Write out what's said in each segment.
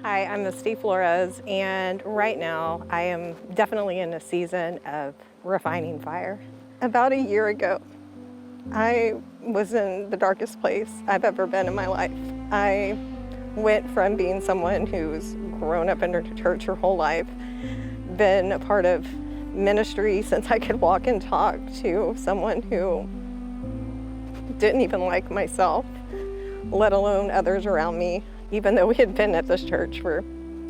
Hi, I'm Misty and right now I am definitely in a season of refining fire. About a year ago, I was in the darkest place I've ever been in my life. I went from being someone who's grown up in the church her whole life, been a part of ministry since I could walk and talk, to someone who didn't even like myself, let alone others around me. Even though we had been at this church for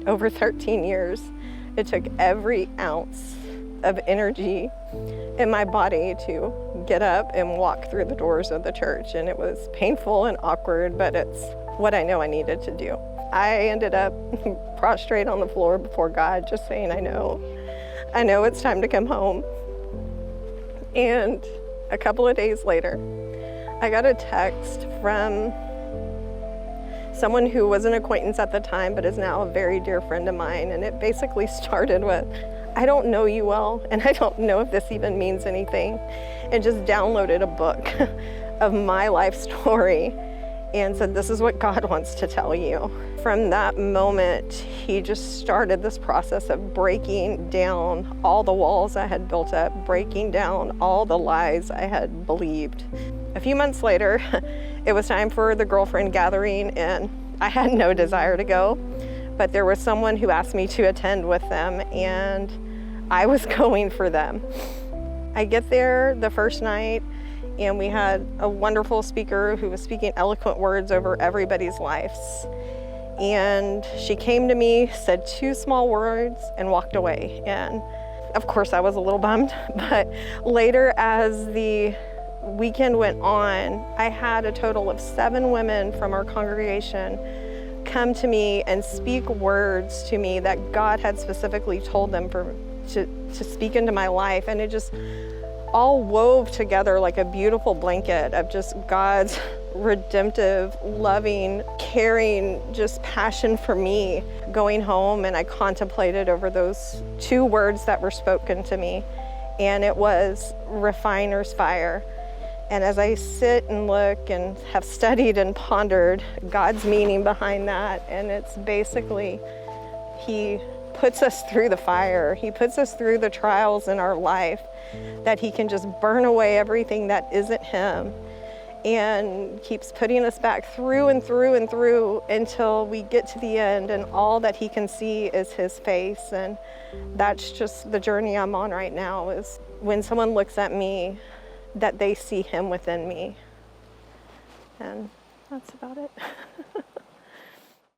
over 13 years, it took every ounce of energy in my body to get up and walk through the doors of the church. And it was painful and awkward, but it's what I know I needed to do. I ended up prostrate on the floor before God, just saying, I know it's time to come home. And a couple of days later, I got a text from someone who was an acquaintance at the time, but is now a very dear friend of mine. And it basically started with, I don't know you well, and I don't know if this even means anything, and just downloaded a book of my life story and said, this is what God wants to tell you. From that moment, he just started this process of breaking down all the walls I had built up, breaking down all the lies I had believed. A few months later, it was time for the girlfriend gathering, and I had no desire to go, but there was someone who asked me to attend with them, and I was going for them. I get there the first night, and we had a wonderful speaker who was speaking eloquent words over everybody's lives. And she came to me, said 2 small words, and walked away. And of course I was a little bummed, but later as the weekend went on, I had a total of 7 women from our congregation come to me and speak words to me that God had specifically told them to speak into my life. And it just all wove together like a beautiful blanket of just God's redemptive, loving, caring, just passion for me. Going home, and I contemplated over those 2 words that were spoken to me, and it was refiner's fire. And as I sit and look and have studied and pondered God's meaning behind that, and it's basically, he puts us through the fire. He puts us through the trials in our life, that he can just burn away everything that isn't him, and keeps putting us back through and through and through until we get to the end, and all that he can see is his face. And that's just the journey I'm on right now, is when someone looks at me, that they see him within me. And that's about it.